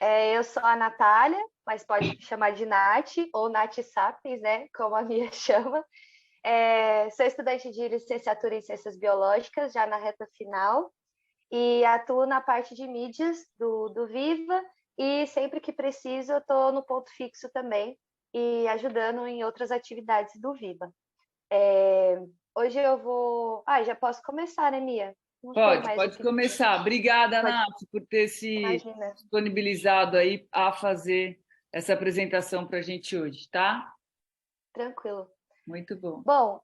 Eu sou a Natália, mas pode me chamar de Nath, ou Nath Sapiens, né? Como a minha chama. Sou estudante de licenciatura em Ciências Biológicas, já na reta final, e atuo na parte de mídias do Viva, e sempre que preciso, eu estou no ponto fixo também, e ajudando em outras atividades do Viva. Hoje eu vou. Já posso começar, né, Mia? Não sei mais o Pode que. começar. Obrigada, Pode, Nath, por ter se imagina. disponibilizado aí a fazer essa apresentação para a gente hoje, tá? Tranquilo. Muito bom. Bom,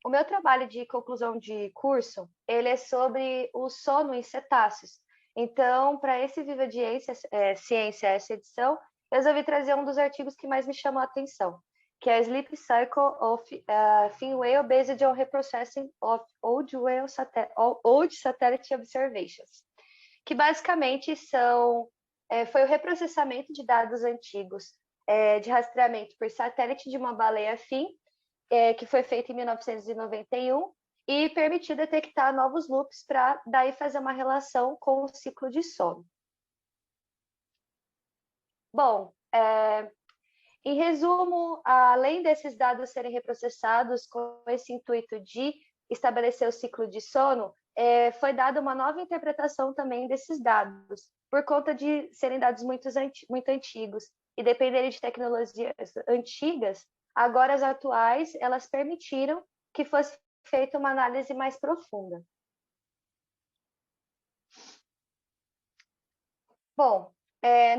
o meu trabalho de conclusão de curso, ele é sobre o sono em cetáceos. Então, para esse Viva de Ciência, essa edição, eu resolvi trazer um dos artigos que mais me chamou a atenção, que é Sleep Cycle of Fin Whale Based on Reprocessing of Old Satellite Observations, que basicamente foi o reprocessamento de dados antigos de rastreamento por satélite de uma baleia-fin, que foi feito em 1991 e permitiu detectar novos loops para daí fazer uma relação com o ciclo de sono. Bom, em resumo, além desses dados serem reprocessados com esse intuito de estabelecer o ciclo de sono, foi dada uma nova interpretação também desses dados, por conta de serem dados muito antigos e dependerem de tecnologias antigas. Agora, as atuais, elas permitiram que fosse feita uma análise mais profunda. Bom,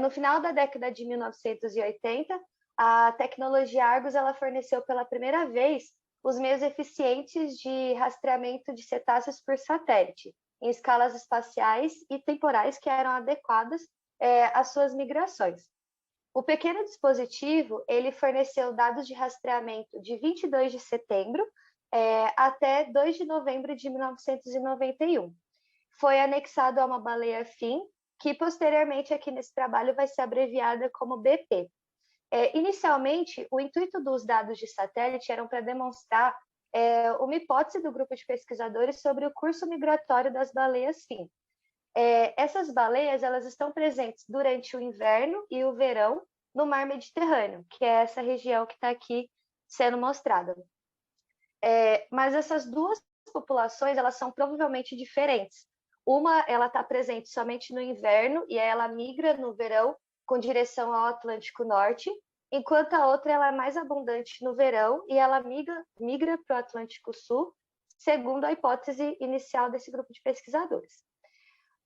no final da década de 1980, a tecnologia Argus ela forneceu pela primeira vez os meios eficientes de rastreamento de cetáceos por satélite, em escalas espaciais e temporais que eram adequadas às suas migrações. O pequeno dispositivo ele forneceu dados de rastreamento de 22 de setembro até 2 de novembro de 1991. Foi anexado a uma baleia-fin, que posteriormente aqui nesse trabalho vai ser abreviada como BP. Inicialmente, o intuito dos dados de satélite eram para demonstrar uma hipótese do grupo de pesquisadores sobre o curso migratório das baleias-fin. Essas baleias elas estão presentes durante o inverno e o verão no mar Mediterrâneo, que é essa região que está aqui sendo mostrada. Mas essas duas populações elas são provavelmente diferentes. Uma ela está presente somente no inverno e ela migra no verão com direção ao Atlântico Norte, enquanto a outra ela é mais abundante no verão e ela migra para o Atlântico Sul, segundo a hipótese inicial desse grupo de pesquisadores.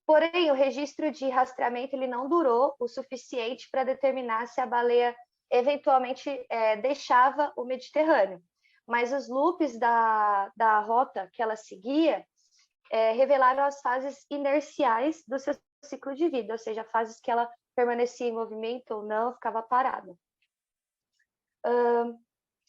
Porém, o registro de rastreamento ele não durou o suficiente para determinar se a baleia eventualmente deixava o Mediterrâneo. Mas os loops da rota que ela seguia revelaram as fases inerciais do seu ciclo de vida, ou seja, fases que ela permanecia em movimento ou não, ficava parada.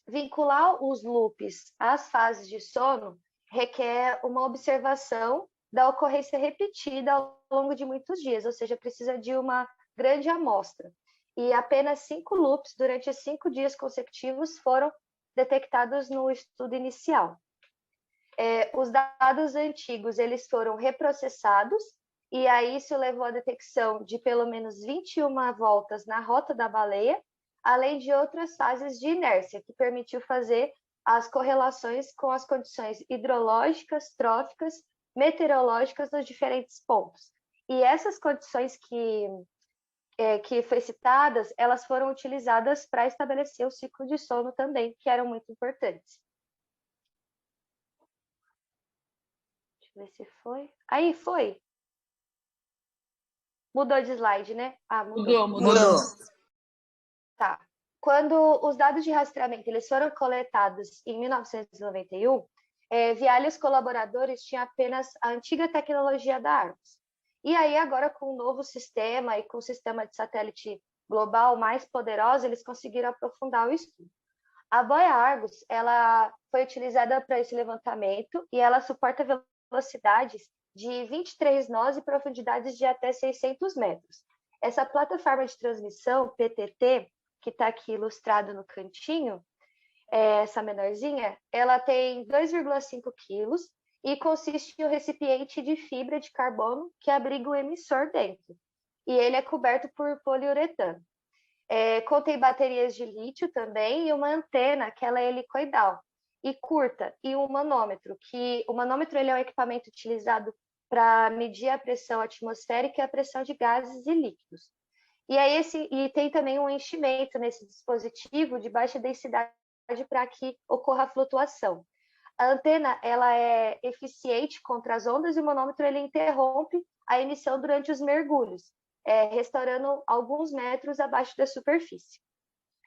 Vincular os loops às fases de sono requer uma observação da ocorrência repetida ao longo de muitos dias, ou seja, precisa de uma grande amostra. E apenas 5 loops durante 5 dias consecutivos foram detectados no estudo inicial. Os dados antigos eles foram reprocessados e aí isso levou à detecção de pelo menos 21 voltas na rota da baleia, além de outras fases de inércia, que permitiu fazer as correlações com as condições hidrológicas, tróficas, meteorológicas nos diferentes pontos. E essas condições que foi citadas, elas foram utilizadas para estabelecer o ciclo de sono também, que eram muito importantes. Deixa eu ver se foi. Aí, foi. Mudou de slide, né? Mudou. Tá. Quando os dados de rastreamento eles foram coletados em 1991, Viale e os colaboradores tinham apenas a antiga tecnologia da Argus. E aí, agora, com o novo sistema e com o sistema de satélite global mais poderoso, eles conseguiram aprofundar o estudo. A boia Argus ela foi utilizada para esse levantamento e ela suporta velocidades de 23 nós e profundidades de até 600 metros. Essa plataforma de transmissão, PTT, que está aqui ilustrado no cantinho, essa menorzinha, ela tem 2,5 quilos e consiste em um recipiente de fibra de carbono que abriga o emissor dentro. e ele é coberto por poliuretano. Contém baterias de lítio também e uma antena que ela é helicoidal e curta, e um manômetro, que o manômetro ele é um equipamento utilizado para medir a pressão atmosférica e a pressão de gases e líquidos. E tem também um enchimento nesse dispositivo de baixa densidade para que ocorra a flutuação. A antena ela é eficiente contra as ondas e o manômetro ele interrompe a emissão durante os mergulhos, restaurando alguns metros abaixo da superfície.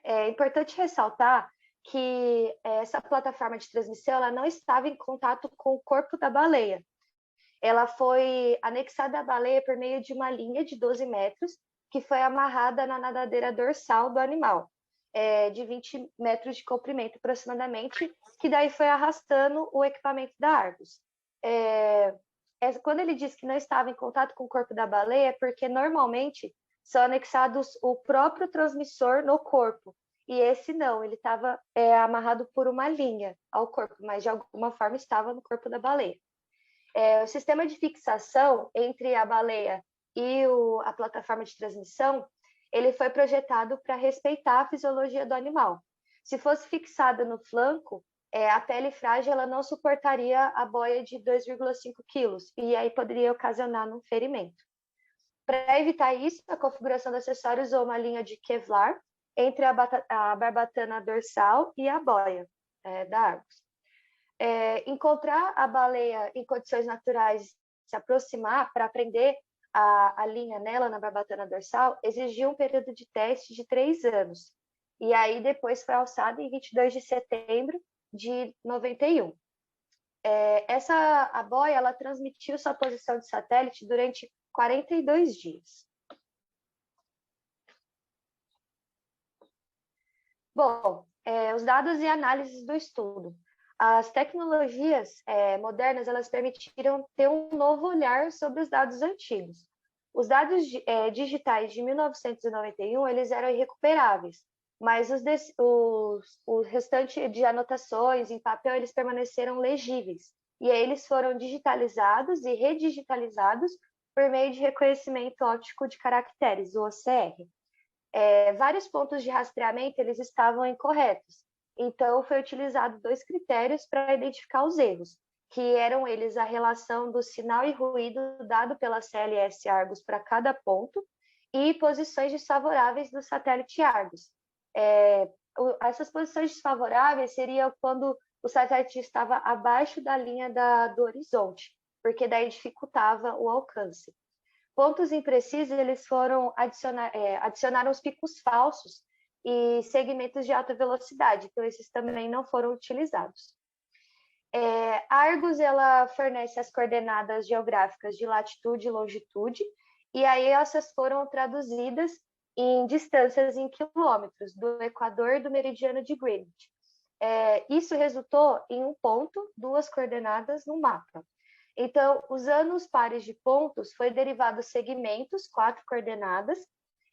É importante ressaltar que essa plataforma de transmissão ela não estava em contato com o corpo da baleia. Ela foi anexada à baleia por meio de uma linha de 12 metros que foi amarrada na nadadeira dorsal do animal, de 20 metros de comprimento aproximadamente, que daí foi arrastando o equipamento da Argus. Quando ele diz que não estava em contato com o corpo da baleia, é porque normalmente são anexados o próprio transmissor no corpo, e esse não, ele estava amarrado por uma linha ao corpo, mas de alguma forma estava no corpo da baleia. O sistema de fixação entre a baleia e a plataforma de transmissão, ele foi projetado para respeitar a fisiologia do animal. Se fosse fixada no flanco, a pele frágil ela não suportaria a boia de 2,5 quilos, e aí poderia ocasionar um ferimento. Para evitar isso, a configuração do acessório usou uma linha de Kevlar entre a barbatana dorsal e a boia da Argus. Encontrar a baleia em condições naturais, se aproximar para prender a linha nela, na barbatana dorsal, exigiu um período de teste de 3 anos. E aí depois foi alçada em 22 de setembro de 91. A boia ela transmitiu sua posição de satélite durante 42 dias. Bom, os dados e análises do estudo. As tecnologias modernas elas permitiram ter um novo olhar sobre os dados antigos. Os dados digitais de 1991 eles eram irrecuperáveis, mas o restante de anotações em papel eles permaneceram legíveis. E aí eles foram digitalizados e redigitalizados por meio de reconhecimento óptico de caracteres, o OCR. Vários pontos de rastreamento eles estavam incorretos. Então, foi utilizado 2 critérios para identificar os erros, que eram eles a relação do sinal e ruído dado pela CLS Argus para cada ponto e posições desfavoráveis do satélite Argus. Essas posições desfavoráveis seriam quando o satélite estava abaixo da linha do horizonte, porque daí dificultava o alcance. Pontos imprecisos, eles foram adicionaram os picos falsos e segmentos de alta velocidade, então esses também não foram utilizados. A Argus ela fornece as coordenadas geográficas de latitude e longitude, e aí essas foram traduzidas em distâncias em quilômetros do Equador e do meridiano de Greenwich. Isso resultou em um ponto, 2 coordenadas no mapa. Então, usando os pares de pontos, foi derivado segmentos, 4 coordenadas,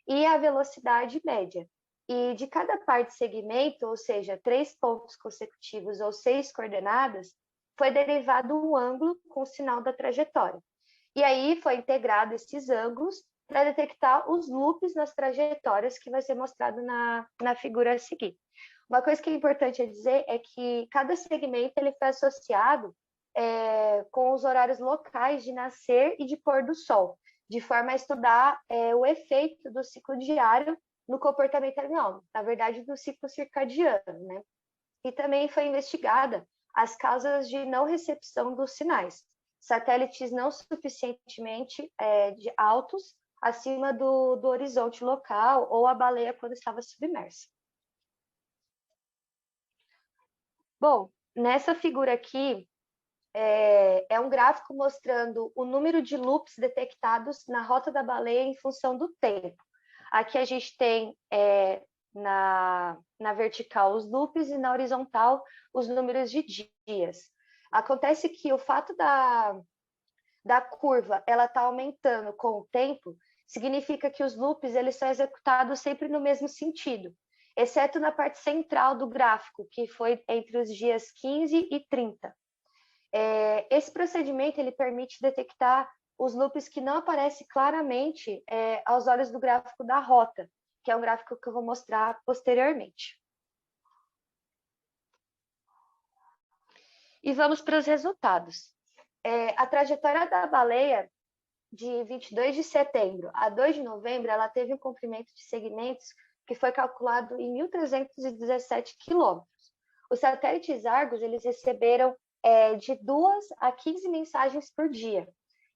e a velocidade média. E de cada par de segmento, ou seja, 3 pontos consecutivos ou 6 coordenadas, foi derivado um ângulo com o sinal da trajetória. E aí foi integrado esses ângulos para detectar os loops nas trajetórias, que vai ser mostrado na figura a seguir. Uma coisa que é importante dizer é que cada segmento ele foi associado com os horários locais de nascer e de pôr do sol, de forma a estudar o efeito do ciclo diário no comportamento animal, na verdade, do ciclo circadiano, né? E também foi investigada as causas de não recepção dos sinais, satélites não suficientemente altos acima do horizonte local ou a baleia quando estava submersa. Bom, nessa figura aqui, é um gráfico mostrando o número de loops detectados na rota da baleia em função do tempo. Aqui a gente tem na vertical os loops e na horizontal os números de dias. Acontece que o fato da curva ela está aumentando com o tempo, significa que os loops eles são executados sempre no mesmo sentido, exceto na parte central do gráfico, que foi entre os dias 15 e 30. Esse procedimento ele permite detectar os loops que não aparecem claramente aos olhos do gráfico da rota, que é um gráfico que eu vou mostrar posteriormente. E vamos para os resultados. A trajetória da baleia de 22 de setembro a 2 de novembro, ela teve um comprimento de segmentos que foi calculado em 1.317 quilômetros. Os satélites Argos, eles receberam de 2 a 15 mensagens por dia.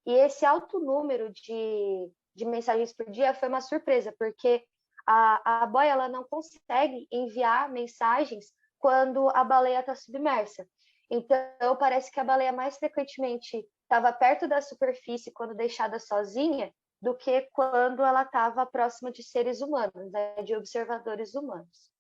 E esse alto número de mensagens por dia foi uma surpresa, porque a boia ela não consegue enviar mensagens quando a baleia está submersa. Então, parece que a baleia mais frequentemente estava perto da superfície quando deixada sozinha, do que quando ela estava próxima de seres humanos, né, de observadores humanos.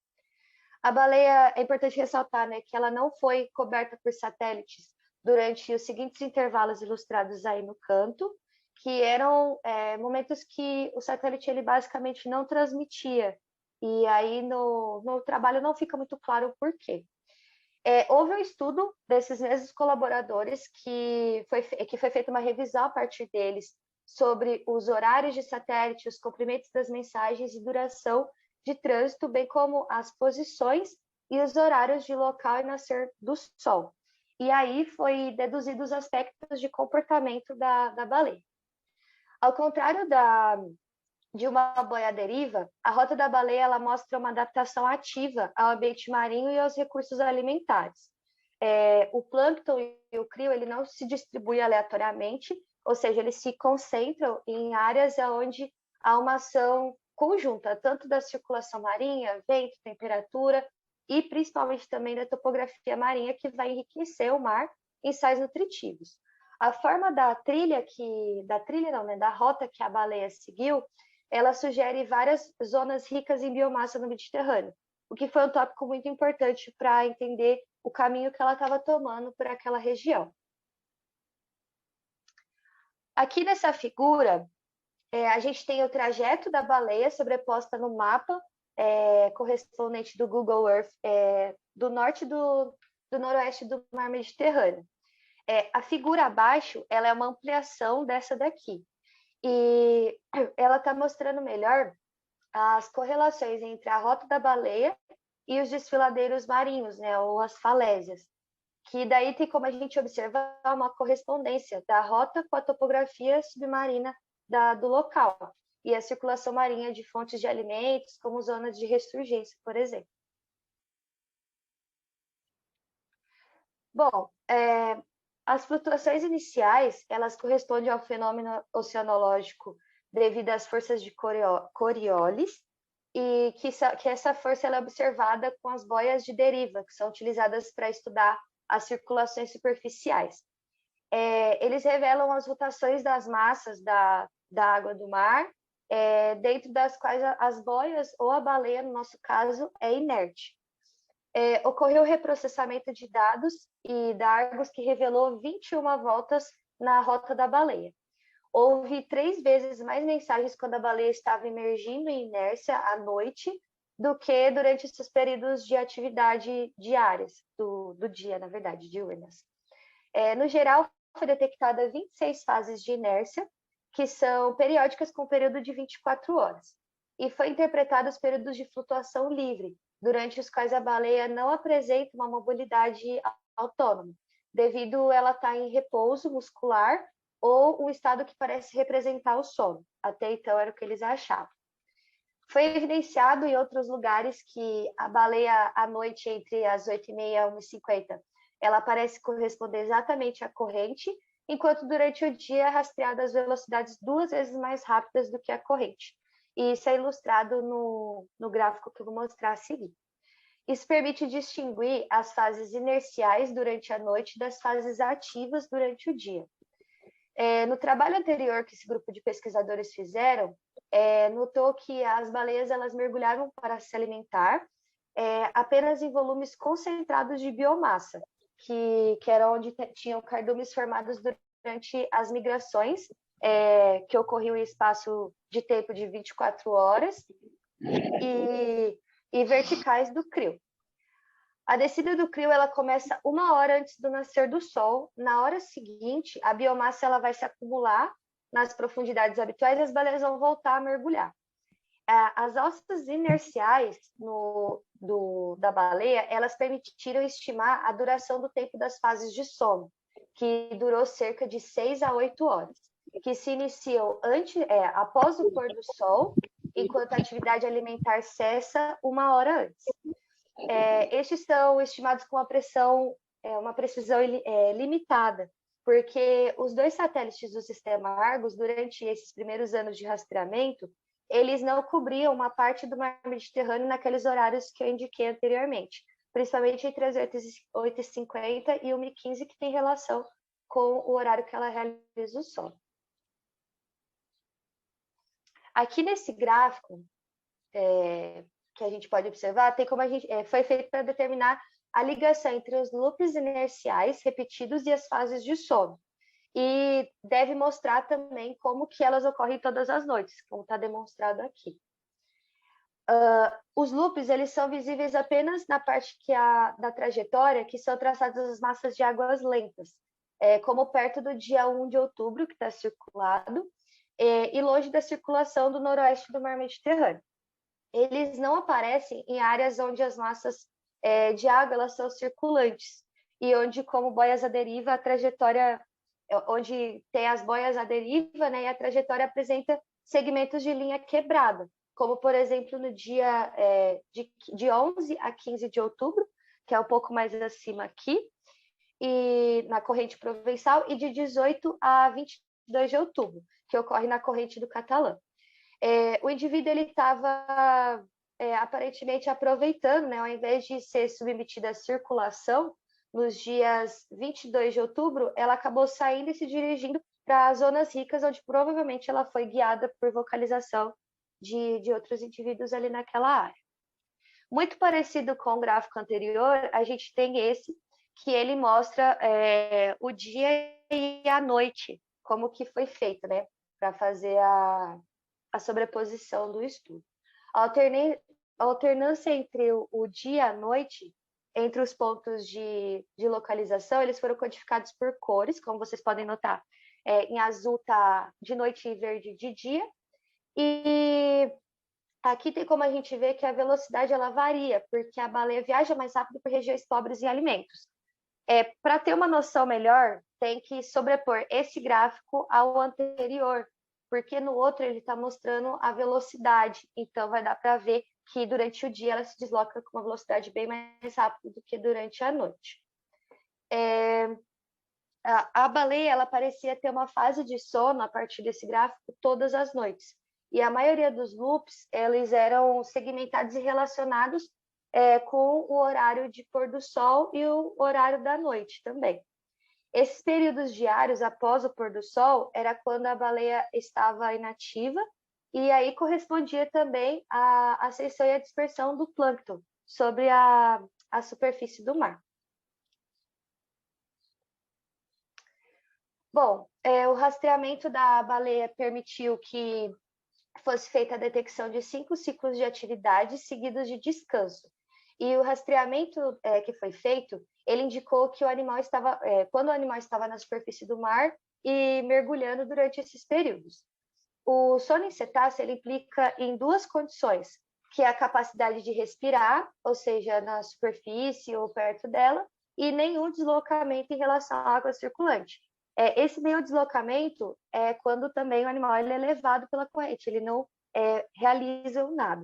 A baleia, é importante ressaltar, né, que ela não foi coberta por satélites durante os seguintes intervalos ilustrados aí no canto, que eram momentos que o satélite ele basicamente não transmitia. E aí no trabalho não fica muito claro o porquê. Houve um estudo desses mesmos colaboradores que foi feita uma revisão a partir deles sobre os horários de satélite, os comprimentos das mensagens e duração de trânsito, bem como as posições e os horários de local e nascer do Sol. E aí foi deduzido os aspectos de comportamento da baleia. Ao contrário de uma boia à deriva, a rota da baleia ela mostra uma adaptação ativa ao ambiente marinho e aos recursos alimentares. O plâncton e o crio ele não se distribui aleatoriamente, ou seja, eles se concentram em áreas onde há uma ação conjunta, tanto da circulação marinha, vento, temperatura, e principalmente também da topografia marinha, que vai enriquecer o mar em sais nutritivos. A forma da rota que a baleia seguiu, ela sugere várias zonas ricas em biomassa no Mediterrâneo, o que foi um tópico muito importante para entender o caminho que ela estava tomando por aquela região. Aqui nessa figura, a gente tem o trajeto da baleia sobreposta no mapa correspondente do Google Earth do norte do noroeste do Mar Mediterrâneo. A figura abaixo ela é uma ampliação dessa daqui. E ela está mostrando melhor as correlações entre a rota da baleia e os desfiladeiros marinhos, né, ou as falésias, que daí tem como a gente observar uma correspondência da rota com a topografia submarina do local e a circulação marinha de fontes de alimentos, como zonas de ressurgência, por exemplo. Bom, as flutuações iniciais, elas correspondem ao fenômeno oceanológico devido às forças de Coriolis, e que essa força ela é observada com as boias de deriva, que são utilizadas para estudar as circulações superficiais. Eles revelam as rotações das massas da água do mar, dentro das quais as boias ou a baleia, no nosso caso, é inerte. Ocorreu o reprocessamento de dados e da Argos que revelou 21 voltas na rota da baleia. Houve 3 vezes mais mensagens quando a baleia estava emergindo em inércia à noite do que durante esses períodos de atividade diárias, do dia, na verdade, diurnas. No geral, foi detectada 26 fases de inércia, que são periódicas com um período de 24 horas. E foi interpretado os períodos de flutuação livre, durante os quais a baleia não apresenta uma mobilidade autônoma, devido ela estar em repouso muscular ou um estado que parece representar o sono. Até então era o que eles achavam. Foi evidenciado em outros lugares que a baleia à noite, entre as 8h30 e 1h50, ela parece corresponder exatamente à corrente, enquanto durante o dia é rastreada às velocidades 2 vezes mais rápidas do que a corrente. E isso é ilustrado no gráfico que eu vou mostrar a seguir. Isso permite distinguir as fases inerciais durante a noite das fases ativas durante o dia. No trabalho anterior que esse grupo de pesquisadores fizeram, notou que as baleias elas mergulhavam para se alimentar apenas em volumes concentrados de biomassa, que era onde tinham cardumes formados durante as migrações, que ocorriam em espaço de tempo de 24 horas, e verticais do crio. A descida do crio ela começa 1 hora antes do nascer do sol. Na hora seguinte, a biomassa ela vai se acumular nas profundidades habituais, as baleias vão voltar a mergulhar. As alças inerciais da baleia, elas permitiram estimar a duração do tempo das fases de sono, que durou cerca de 6 a 8 horas, que se iniciam após o pôr do sol, enquanto a atividade alimentar cessa 1 hora antes. Estes são estimados com uma precisão limitada, porque os 2 satélites do sistema Argos, durante esses primeiros anos de rastreamento, eles não cobriam uma parte do mar Mediterrâneo naqueles horários que eu indiquei anteriormente, principalmente entre as 8h50 e 1h15, que tem relação com o horário que ela realiza o sono. Aqui nesse gráfico, que a gente pode observar, tem como foi feito para determinar a ligação entre os loops inerciais repetidos e as fases de sono. E deve mostrar também como que elas ocorrem todas as noites, como está demonstrado aqui. Os loops, eles são visíveis apenas na parte da trajetória que são traçadas as massas de águas lentas, como perto do dia 1 de outubro, que está circulado, e longe da circulação do noroeste do mar Mediterrâneo. Eles não aparecem em áreas onde as massas de água elas são circulantes, e onde, como boias à deriva, a trajetória onde tem as boias à deriva, né, e a trajetória apresenta segmentos de linha quebrada, como, por exemplo, no dia de 11 a 15 de outubro, que é um pouco mais acima aqui, e na corrente provençal, e de 18 a 22 de outubro, que ocorre na corrente do Catalã. O indivíduo estava aparentemente aproveitando, né, ao invés de ser submetido à circulação, nos dias 22 de outubro, ela acabou saindo e se dirigindo para zonas ricas, onde provavelmente ela foi guiada por vocalização de outros indivíduos ali naquela área. Muito parecido com o gráfico anterior, a gente tem esse, que ele mostra o dia e a noite, como que foi feito, né, para fazer a sobreposição do estudo. A alternância entre o dia e a noite, entre os pontos de localização, eles foram codificados por cores, como vocês podem notar. Em azul está de noite e verde de dia. E aqui tem como a gente ver que a velocidade ela varia, porque a baleia viaja mais rápido por regiões pobres em alimentos. Para ter uma noção melhor, tem que sobrepor esse gráfico ao anterior, porque no outro ele está mostrando a velocidade, então vai dar para ver que durante o dia ela se desloca com uma velocidade bem mais rápida do que durante a noite. A baleia ela parecia ter uma fase de sono a partir desse gráfico todas as noites, e a maioria dos loops eles eram segmentados e relacionados com o horário de pôr do sol e o horário da noite também. Esses períodos diários após o pôr do sol era quando a baleia estava inativa, e aí correspondia também à ascensão e à dispersão do plâncton sobre a superfície do mar. Bom, o rastreamento da baleia permitiu que fosse feita a detecção de 5 ciclos de atividade seguidos de descanso. E o rastreamento que foi feito, ele indicou que o animal estava, quando o animal estava na superfície do mar e mergulhando durante esses períodos. O sono em cetáceo ele implica em 2 condições, que é a capacidade de respirar, ou seja, na superfície ou perto dela, e nenhum deslocamento em relação à água circulante. Esse nenhum deslocamento é quando também o animal ele é levado pela corrente, ele não realiza nada.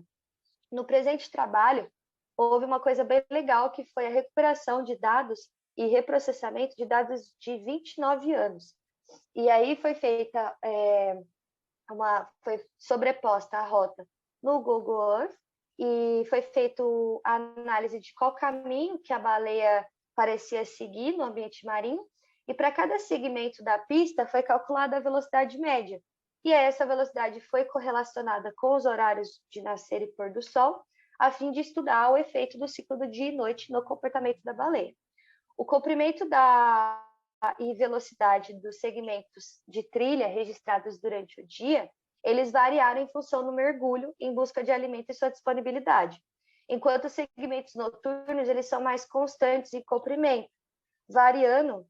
No presente trabalho, houve uma coisa bem legal, que foi a recuperação de dados e reprocessamento de dados de 29 anos. E aí foi feita foi sobreposta a rota no Google Earth e foi feita a análise de qual caminho que a baleia parecia seguir no ambiente marinho, e para cada segmento da pista foi calculada a velocidade média. E essa velocidade foi correlacionada com os horários de nascer e pôr do sol, a fim de estudar o efeito do ciclo do dia e noite no comportamento da baleia. O comprimento e velocidade dos segmentos de trilha registrados durante o dia, eles variaram em função do mergulho em busca de alimento e sua disponibilidade, enquanto os segmentos noturnos eles são mais constantes em comprimento, variando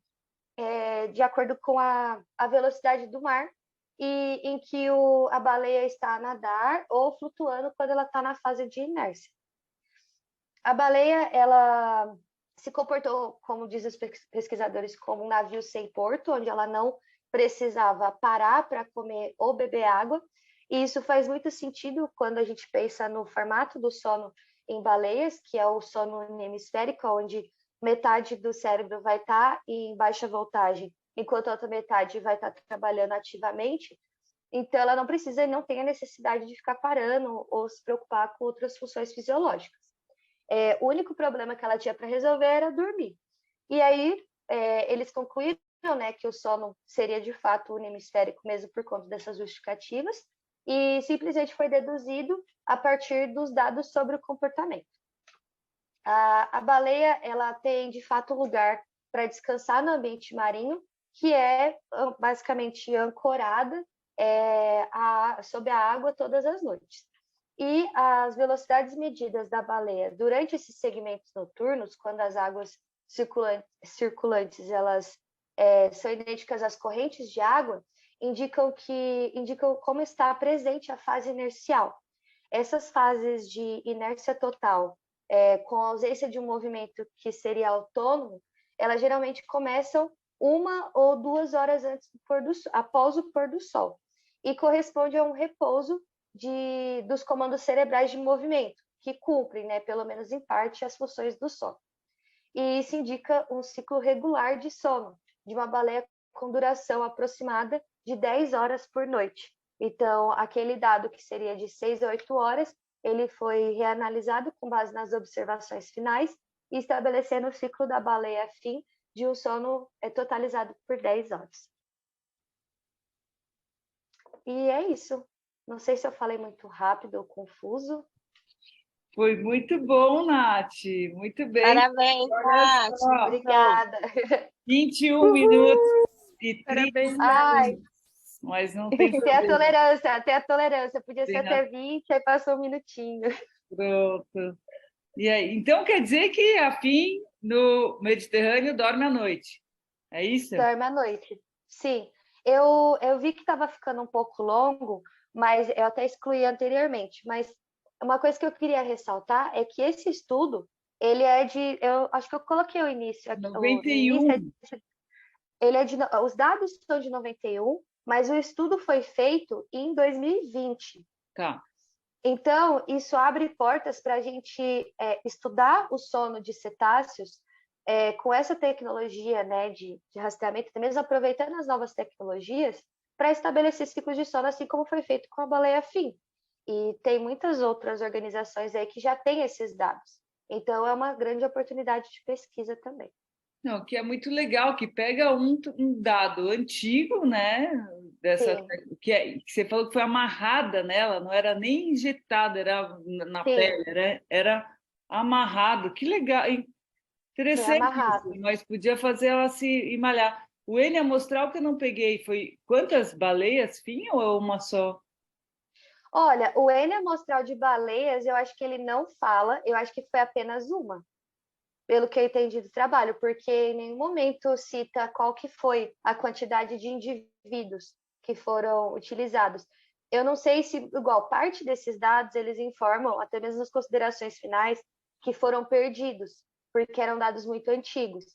de acordo com a velocidade do mar e em que a baleia está a nadar ou flutuando quando ela está na fase de inércia. A baleia, ela se comportou, como dizem os pesquisadores, como um navio sem porto, onde ela não precisava parar para comer ou beber água. E isso faz muito sentido quando a gente pensa no formato do sono em baleias, que é o sono hemisférico, onde metade do cérebro vai estar em baixa voltagem, enquanto a outra metade vai estar trabalhando ativamente. Então, ela não precisa e não tem a necessidade de ficar parando ou se preocupar com outras funções fisiológicas. O único problema que ela tinha para resolver era dormir. E aí, eles concluíram, né, que o sono seria de fato unihemisférico mesmo por conta dessas justificativas, e simplesmente foi deduzido a partir dos dados sobre o comportamento. A baleia, ela tem de fato lugar para descansar no ambiente marinho, que é basicamente ancorada sob a água todas as noites. E as velocidades medidas da baleia durante esses segmentos noturnos, quando as águas circulantes elas são idênticas às correntes de água, indicam como está presente a fase inercial. Essas fases de inércia total, com a ausência de um movimento que seria autônomo, elas geralmente começam 1 ou 2 horas após o pôr do sol, e corresponde a um repouso dos comandos cerebrais de movimento, que cumprem, né, pelo menos em parte, as funções do sono. E isso indica um ciclo regular de sono, de uma baleia com duração aproximada de 10 horas por noite. Então, aquele dado que seria de 6 a 8 horas, ele foi reanalisado com base nas observações finais e estabelecendo o ciclo da baleia fim de um sono totalizado por 10 horas. E é isso. Não sei se eu falei muito rápido ou confuso. Foi muito bom, Nath. Muito bem. Parabéns, Nath. Obrigada. 21 minutos e 30 Ai, mas não tem tem a tolerância. Podia ser até 20, aí passou um minutinho. Pronto. E aí, então quer dizer que a FIM no Mediterrâneo dorme à noite, é isso? Dorme à noite, sim. Eu vi que estava ficando um pouco longo, mas eu até excluí anteriormente. Mas uma coisa que eu queria ressaltar é que esse estudo, ele é eu acho que eu coloquei o início aqui. 91. Os dados são de 91, mas o estudo foi feito em 2020. Tá. Então, isso abre portas para a gente estudar o sono de cetáceos com essa tecnologia, né, de rastreamento, também aproveitando as novas tecnologias para estabelecer ciclos de sono, assim como foi feito com a baleia fim. E tem muitas outras organizações aí que já têm esses dados. Então, é uma grande oportunidade de pesquisa também. Não, que é muito legal, que pega um dado antigo, né? Que você falou que foi amarrada nela, não era nem injetada, era na pele, era amarrado. Que legal, interessante isso, mas podia fazer ela se emalhar. O N amostral que eu não peguei foi quantas baleias, fim, ou é uma só? Olha, o N amostral de baleias, eu acho que ele não fala, eu acho que foi apenas uma, pelo que eu entendi do trabalho, porque em nenhum momento cita qual que foi a quantidade de indivíduos que foram utilizados. Eu não sei se, igual, parte desses dados, eles informam, até mesmo nas considerações finais, que foram perdidos, porque eram dados muito antigos.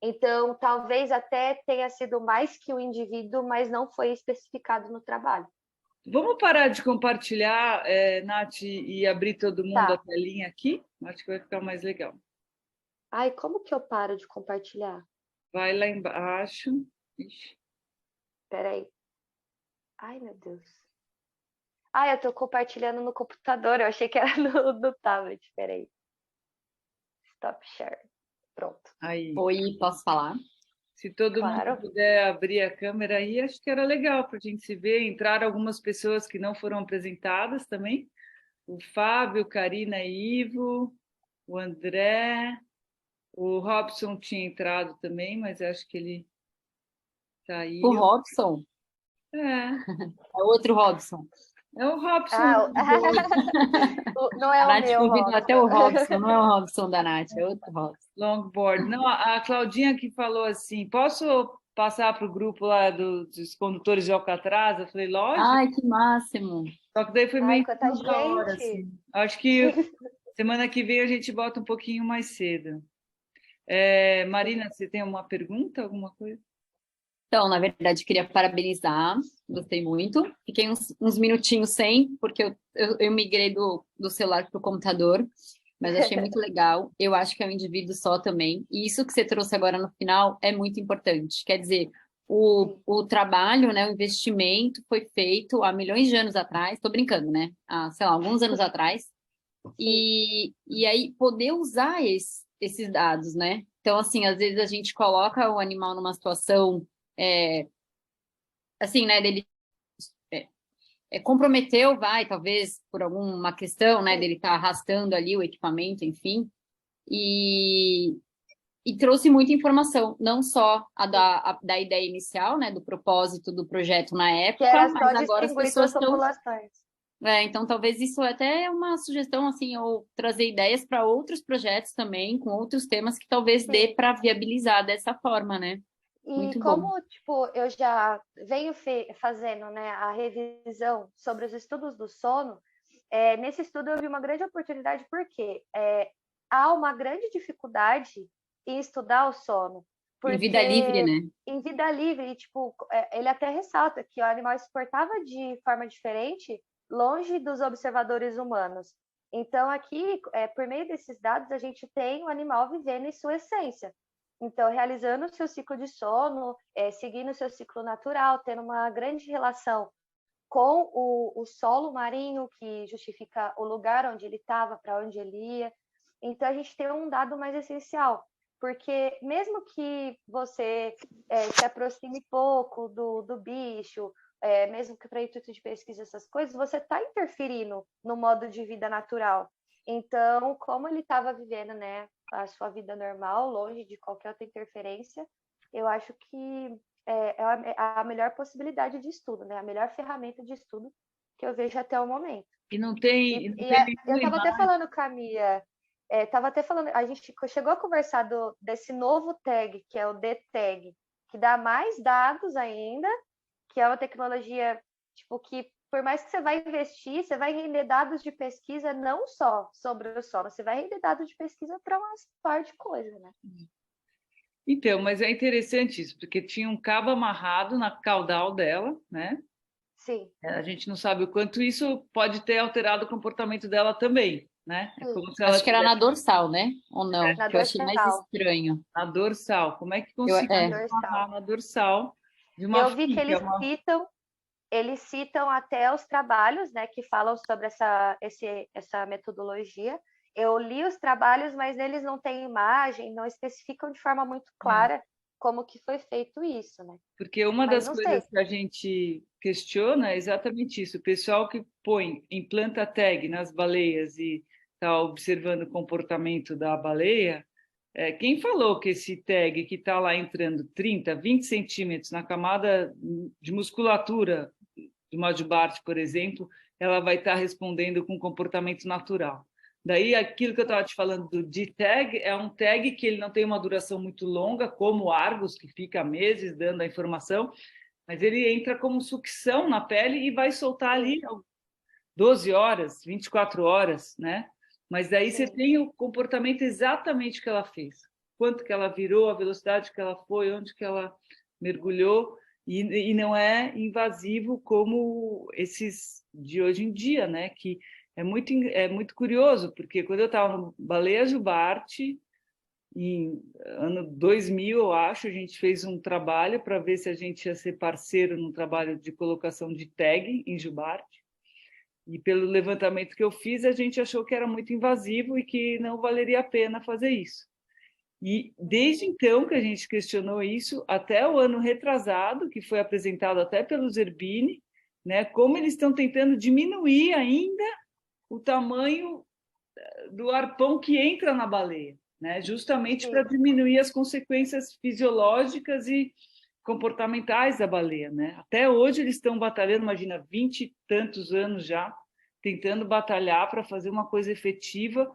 Então, talvez até tenha sido mais que um indivíduo, mas não foi especificado no trabalho. Vamos parar de compartilhar, Nath, e abrir todo mundo a telinha aqui? Acho que vai ficar mais legal. Ai, como que eu paro de compartilhar? Vai lá embaixo. Espera aí. Ai, meu Deus. Ai, eu estou compartilhando no computador. Eu achei que era no tablet. Espera aí. Stop share. Pronto. Aí. Oi, posso falar? Se todo mundo puder abrir a câmera aí, acho que era legal para a gente se ver. Entraram algumas pessoas que não foram apresentadas também. O Fábio, Karina e Ivo, o André, o Robson tinha entrado também, mas acho que ele saiu. O Robson? É outro Robson. É o Robson. Não é o meu convidou Robson. até o Robson, não é o Robson da Nath, é outro Robson. Longboard. Não, a Claudinha que falou assim, posso passar para o grupo lá dos condutores de Alcatraz. Eu falei, lógico. Ai, que máximo. Só que daí foi Ai, meio quanta da hora, gente! assim. Acho que semana que vem a gente bota um pouquinho mais cedo. Marina, você tem uma pergunta, alguma coisa? Então, na verdade, queria parabenizar, gostei muito. Fiquei uns minutinhos sem, porque eu migrei do celular para o computador, mas achei muito legal. Eu acho que é um indivíduo só também. E isso que você trouxe agora no final é muito importante. Quer dizer, o trabalho, né, o investimento foi feito há milhões de anos atrás, estou brincando, né? Há, sei lá, alguns anos atrás. E aí poder usar esses dados, né? Então, assim, às vezes a gente coloca o animal numa situação, é, assim, né, dele comprometeu, talvez por alguma questão, né, dele estar arrastando ali o equipamento, enfim, e, e trouxe muita informação, não só da ideia inicial, né, do propósito do projeto na Que época, era mas só agora as distinguir duas pessoas estão. populações. Então, talvez isso é até uma sugestão, assim, ou trazer ideias para outros projetos também, com outros temas que talvez dê Sim. para viabilizar dessa forma, né? E Muito bom. como, tipo, eu já venho fazendo, né, a revisão sobre os estudos do sono, nesse estudo eu vi uma grande oportunidade, porque há uma grande dificuldade em estudar o sono. Em vida livre, Porque né? em vida livre, tipo, ele até ressalta que o animal se portava de forma diferente longe dos observadores humanos. Então, aqui, por meio desses dados, a gente tem o animal vivendo em sua essência. Então, realizando o seu ciclo de sono, seguindo o seu ciclo natural, tendo uma grande relação com o solo marinho, que justifica o lugar onde ele estava, para onde ele ia. Então, a gente tem um dado mais essencial, porque mesmo que você se aproxime pouco do bicho, mesmo que para intuito de pesquisa, essas coisas, você está interferindo no modo de vida natural. Então, como ele estava vivendo, né, a sua vida normal, longe de qualquer outra interferência, eu acho que é a melhor possibilidade de estudo, né? A melhor ferramenta de estudo que eu vejo até o momento. E não tem Eu nenhuma estava até imagem. falando com a Mia, estava até falando, a gente chegou a conversar desse novo tag, que é o D-Tag, que dá mais dados ainda, que é uma tecnologia, tipo, que por mais que você vai investir, você vai render dados de pesquisa não só sobre o sono, você vai render dados de pesquisa para uma par de coisa, né? Então, mas é interessante isso, porque tinha um cabo amarrado na caudal dela, né? Sim. A gente não sabe o quanto isso pode ter alterado o comportamento dela também, né? É como se ela Acho que era na tivesse dorsal, né? Ou não? Na Que eu achei mais dorsal. estranho. na dorsal. Como é que Na conseguiu dorsal. amarrar na dorsal de uma Eu vi que filha? eles citam até os trabalhos, né, que falam sobre essa metodologia. Eu li os trabalhos, mas neles não tem imagem, não especificam de forma muito clara como que foi feito isso, né? Porque uma Mas das não sei. coisas que a gente questiona é exatamente isso. O pessoal que implanta tag nas baleias e está observando o comportamento da baleia, quem falou que esse tag que está lá entrando 30, 20 centímetros na camada de musculatura do Majubarte, por exemplo, ela vai estar respondendo com comportamento natural. Daí, aquilo que eu estava te falando do D-Tag é um tag que ele não tem uma duração muito longa, como o Argus, que fica meses dando a informação, mas ele entra como sucção na pele e vai soltar ali 12 horas, 24 horas, né? Mas daí você tem o comportamento exatamente que ela fez. Quanto que ela virou, a velocidade que ela foi, onde que ela mergulhou, e não é invasivo como esses de hoje em dia, né? Que é muito curioso, porque quando eu estava no Baleia Jubarte, em ano 2000, eu acho, a gente fez um trabalho para ver se a gente ia ser parceiro no trabalho de colocação de tag em Jubarte. E pelo levantamento que eu fiz, a gente achou que era muito invasivo e que não valeria a pena fazer isso. E desde então que a gente questionou isso, até o ano retrasado, que foi apresentado até pelo Zerbini, né, como eles estão tentando diminuir ainda o tamanho do arpão que entra na baleia, né, justamente para diminuir as consequências fisiológicas e comportamentais da baleia, né? Até hoje eles estão batalhando, imagina, 20 e tantos anos já, tentando batalhar para fazer uma coisa efetiva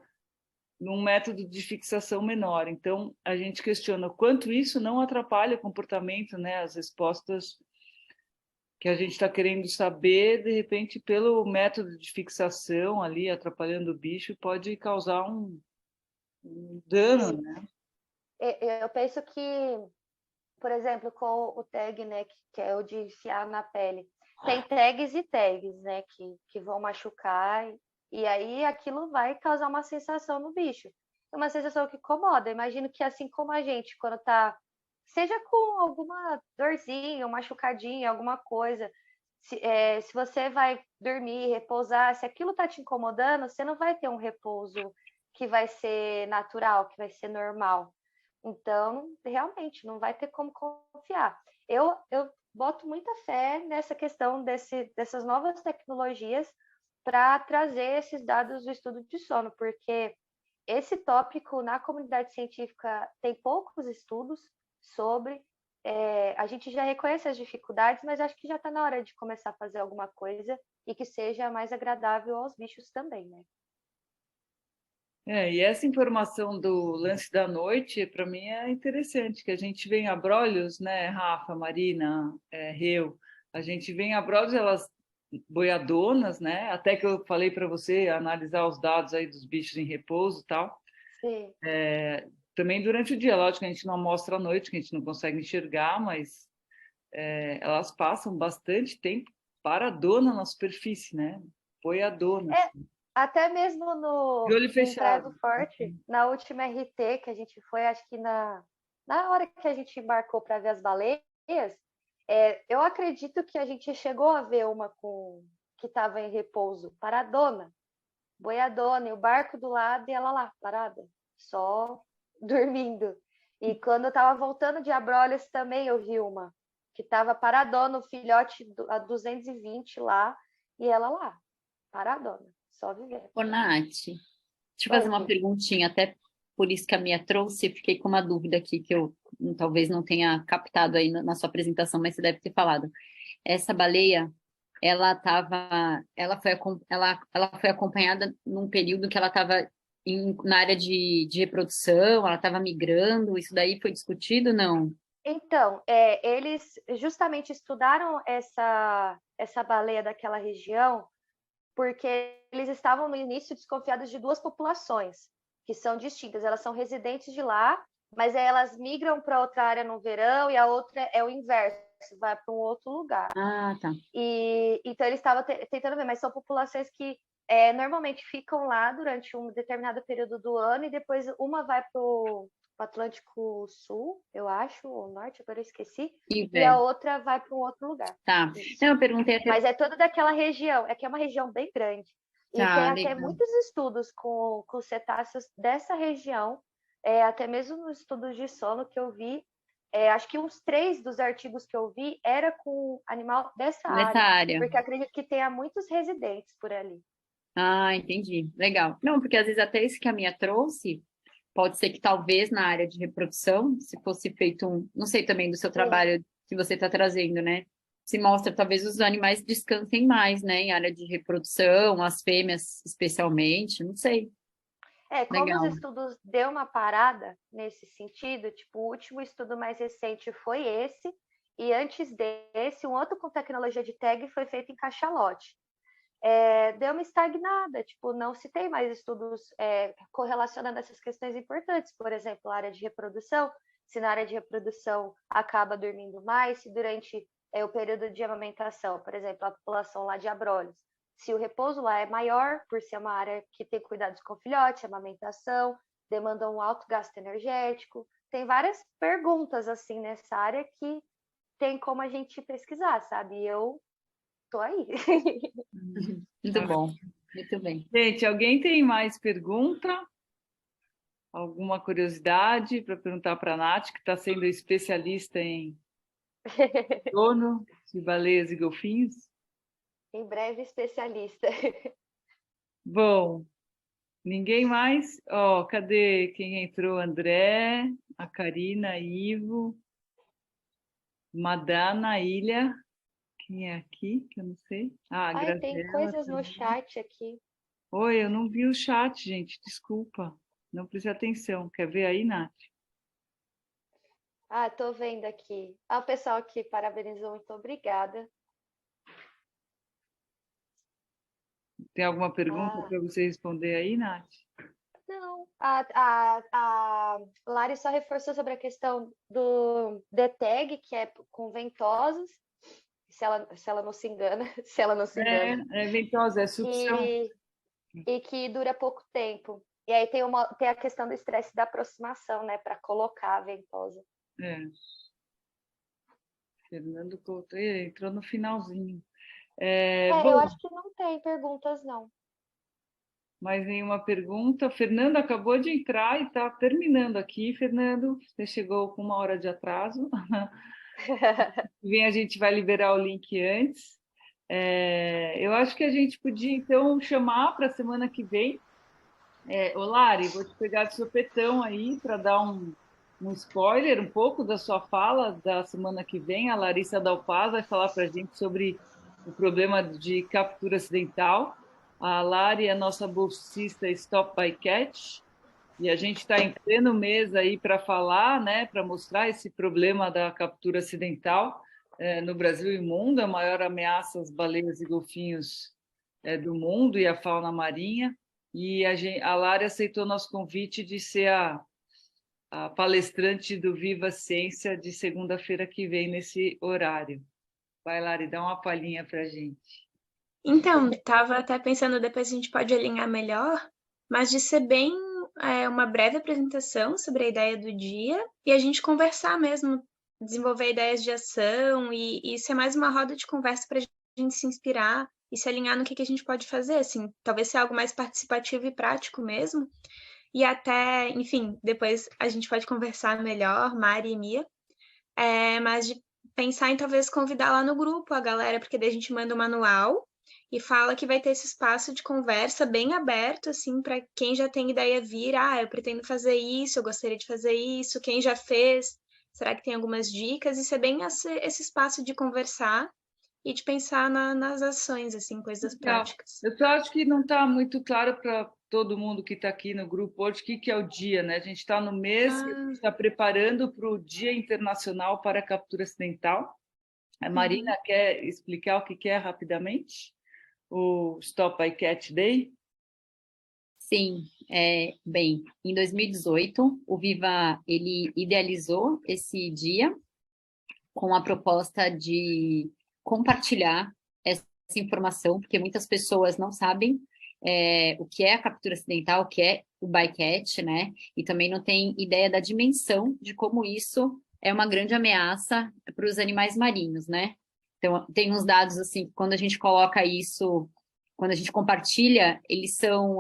num método de fixação menor. Então, a gente questiona o quanto isso não atrapalha o comportamento, né? As respostas que a gente está querendo saber, de repente, pelo método de fixação ali, atrapalhando o bicho, pode causar um dano, né? Eu penso que, por exemplo, com o tag, né, que é o de enfiar na pele, tem tags e tags, né, que vão machucar, e aí aquilo vai causar uma sensação no bicho. Uma sensação que incomoda. Imagino que assim como a gente, quando tá, seja com alguma dorzinha, um machucadinho, alguma coisa, se você vai dormir, repousar, se aquilo tá te incomodando, você não vai ter um repouso que vai ser natural, que vai ser normal. Então, realmente, não vai ter como confiar. Eu boto muita fé nessa questão dessas novas tecnologias para trazer esses dados do estudo de sono, porque esse tópico na comunidade científica tem poucos estudos sobre. A gente já reconhece as dificuldades, mas acho que já está na hora de começar a fazer alguma coisa e que seja mais agradável aos bichos também, né? E essa informação do lance da noite, para mim, é interessante, que a gente vê em abrolhos, né, Rafa, Marina, Reu, a gente vê em abrolhos elas boiadonas, né, até que eu falei para você analisar os dados aí dos bichos em repouso e tal. Sim. Também durante o dia, lógico que a gente não mostra à noite, que a gente não consegue enxergar, mas elas passam bastante tempo paradona na superfície, né, boiadonas. Até mesmo De olho em Praia fechado. do Forte, na última RT que a gente foi, acho que na hora que a gente embarcou para ver as baleias, eu acredito que a gente chegou a ver uma que estava em repouso, paradona, boiadona, e o barco do lado e ela lá, parada, só dormindo. E quando eu estava voltando de Abrolhos também eu vi uma que estava paradona, o filhote a 220 lá, e ela lá, paradona. Só viver. Ô, Nath, deixa eu fazer uma perguntinha, até por isso que a minha trouxe, eu fiquei com uma dúvida aqui que eu talvez não tenha captado aí na sua apresentação, mas você deve ter falado. Essa baleia, ela foi acompanhada num período que ela estava na área de reprodução, ela estava migrando, isso daí foi discutido, não? Então, eles justamente estudaram essa baleia daquela região porque eles estavam no início desconfiados de duas populações que são distintas. Elas são residentes de lá, mas elas migram para outra área no verão e a outra é o inverso, vai para um outro lugar. Ah, tá. E então eles estavam tentando ver, mas são populações que normalmente ficam lá durante um determinado período do ano e depois uma vai para o Atlântico Sul, eu acho, ou Norte, agora eu esqueci, e a outra vai para um outro lugar. Tá. Não, eu perguntei até... Mas é toda daquela região, é que é uma região bem grande. E Tá, tem até legal. muitos estudos com cetáceos dessa região, até mesmo nos estudos de sono que eu vi, acho que uns 3 dos artigos que eu vi era com animal dessa área, porque acredito que tenha muitos residentes por ali. Ah, entendi. Legal. Não, porque às vezes até isso que a minha trouxe, pode ser que talvez na área de reprodução, se fosse feito não sei também do seu trabalho que você está trazendo, né? Se mostra talvez os animais descansem mais, né? Em área de reprodução, as fêmeas especialmente, não sei. Como Legal. os estudos deu uma parada nesse sentido, tipo, o último estudo mais recente foi esse, e antes desse, um outro com tecnologia de tag foi feito em cachalote. Deu uma estagnada, tipo, não se tem mais estudos correlacionando essas questões importantes, por exemplo, a área de reprodução, se na área de reprodução acaba dormindo mais, se durante o período de amamentação, por exemplo, a população lá de abrolhos, se o repouso lá é maior, por ser uma área que tem cuidados com filhote, amamentação, demanda um alto gasto energético, tem várias perguntas assim nessa área que tem como a gente pesquisar, sabe? E eu tô aí. Muito bom, muito bem. Gente, alguém tem mais pergunta? Alguma curiosidade para perguntar para a Nath, que está sendo especialista em sono de baleias e golfinhos? Em breve, especialista. Bom, ninguém mais? Cadê quem entrou? André, a Karina, Ivo, Madana, Ilha. Quem é aqui? Que eu não sei. A Graziela Tem coisas também. no chat aqui. Oi, eu não vi o chat, gente, desculpa. Não precisa atenção. Quer ver aí, Nath? Ah, tô vendo aqui. Ah, o pessoal que parabenizou, muito obrigada. Tem alguma pergunta Ah, para você responder aí, Nath? não. A Lari só reforçou sobre a questão do DTEG, que é com ventosas, se ela não se engana, se ela não se engana, É ventosa, é sucção. e, e que dura pouco tempo. E aí tem a questão do estresse da aproximação, né, para colocar a ventosa. É. Fernando Couto, entrou no finalzinho. Eu Bom, acho que não tem perguntas, não. mais nenhuma pergunta. Fernando acabou de entrar e está terminando aqui. Fernando, você chegou com 1 hora de atraso. Vem, a gente vai liberar o link antes. Eu acho que a gente podia, então, chamar para a semana que vem. Ô, Lari, vou te pegar de sopetão aí para dar um spoiler, um pouco da sua fala da semana que vem. A Larissa Dalpaz vai falar para a gente sobre o problema de captura acidental. A Lari é a nossa bolsista Stop by Catch, e a gente está em pleno mês aí para falar, né, para mostrar esse problema da captura acidental no Brasil e no mundo, a maior ameaça às baleias e golfinhos do mundo e à fauna marinha. E a Lari aceitou nosso convite de ser a palestrante do Viva Ciência de segunda-feira que vem nesse horário. Vai, Lari, dá uma palhinha para a gente. Então, estava até pensando, depois a gente pode alinhar melhor, mas de ser bem uma breve apresentação sobre a ideia do dia e a gente conversar mesmo, desenvolver ideias de ação e ser mais uma roda de conversa para a gente se inspirar e se alinhar no que a gente pode fazer, assim, talvez ser algo mais participativo e prático mesmo. E até, enfim, depois a gente pode conversar melhor, Mari e Mia, mas de pensar em talvez convidar lá no grupo a galera, porque daí a gente manda o manual e fala que vai ter esse espaço de conversa bem aberto, assim, para quem já tem ideia vir, eu pretendo fazer isso, eu gostaria de fazer isso, quem já fez, será que tem algumas dicas? E ser bem esse espaço de conversar e de pensar nas ações, assim, coisas Legal. práticas. Eu só acho que não está muito claro para todo mundo que está aqui no grupo hoje o que é o dia, né? A gente está no mês, a gente está preparando para o Dia Internacional para a Captura Acidental. A Marina quer explicar o que é rapidamente? O Stop by Cat Day? Sim, bem, em 2018, o Viva, ele idealizou esse dia com a proposta de compartilhar essa informação, porque muitas pessoas não sabem o que é a captura acidental, o que é o bycatch, né? E também não tem ideia da dimensão de como isso é uma grande ameaça para os animais marinhos, né? Então, tem uns dados assim, que quando a gente coloca isso, quando a gente compartilha,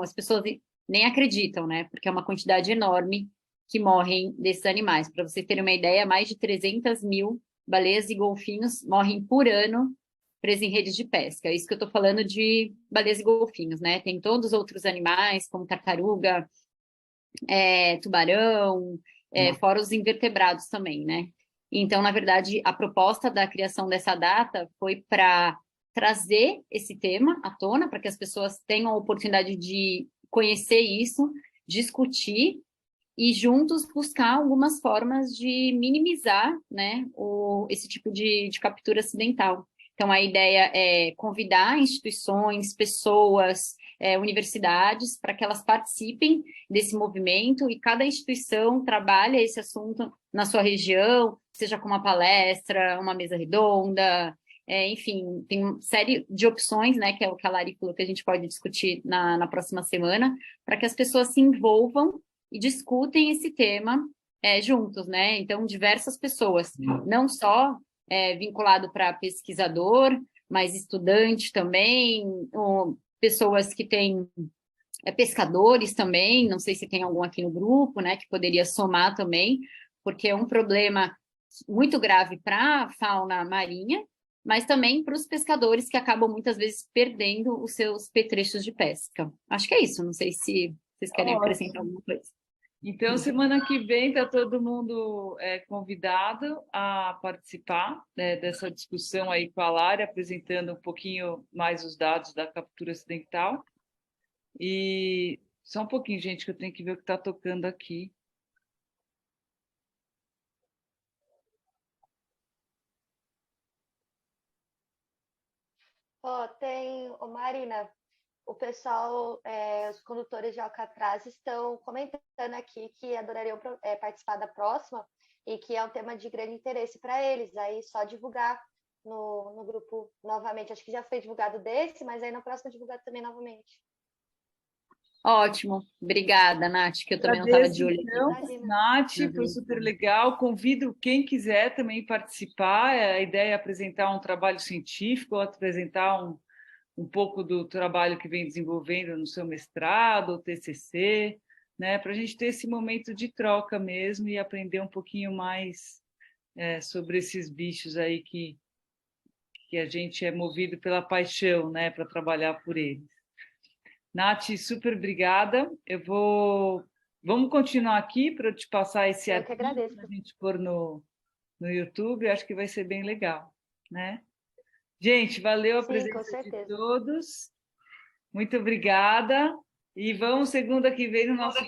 as pessoas nem acreditam, né? Porque é uma quantidade enorme que morrem desses animais. Para vocês terem uma ideia, mais de 300 mil baleias e golfinhos morrem por ano presos em redes de pesca. É isso que eu estou falando de baleias e golfinhos, né? Tem todos os outros animais, como tartaruga, tubarão, fora os invertebrados também, né? Então, na verdade, a proposta da criação dessa data foi para trazer esse tema à tona, para que as pessoas tenham a oportunidade de conhecer isso, discutir e juntos buscar algumas formas de minimizar, né, esse tipo de captura acidental. Então, a ideia é convidar instituições, pessoas, universidades, para que elas participem desse movimento e cada instituição trabalha esse assunto na sua região, seja com uma palestra, uma mesa redonda, enfim, tem uma série de opções, né, que é o que a Lari falou que a gente pode discutir na próxima semana, para que as pessoas se envolvam e discutem esse tema juntos, né? Então, diversas pessoas, não só vinculado para pesquisador, mas estudante também, pessoas que têm pescadores também, não sei se tem algum aqui no grupo, né, que poderia somar também, porque é um problema muito grave para a fauna marinha, mas também para os pescadores que acabam muitas vezes perdendo os seus petrechos de pesca. Acho que é isso, não sei se vocês querem acrescentar alguma coisa. Então, semana que vem está todo mundo convidado a participar dessa discussão aí com a Lari, apresentando um pouquinho mais os dados da captura acidental. E Só um pouquinho, gente, que eu tenho que ver o que está tocando aqui. Marina, o pessoal, os condutores de Alcatraz estão comentando aqui que adorariam participar da próxima e que é um tema de grande interesse para eles. Aí só divulgar no grupo novamente. Acho que já foi divulgado desse, mas aí na próxima divulgar também novamente. Ótimo, obrigada, Nath, que eu também não estava de olho então, aqui. Nath, foi super legal. Convido quem quiser também participar. A ideia é apresentar um trabalho científico, ou apresentar um pouco do trabalho que vem desenvolvendo no seu mestrado, ou TCC, né, para a gente ter esse momento de troca mesmo e aprender um pouquinho mais sobre esses bichos aí que a gente é movido pela paixão, né, para trabalhar por eles. Nath, super obrigada. Vamos continuar aqui para eu te passar esse artigo para a gente pôr no YouTube. Acho que vai ser bem legal, né? Gente, valeu a presença de todos. Muito obrigada. E vamos segunda que vem no nosso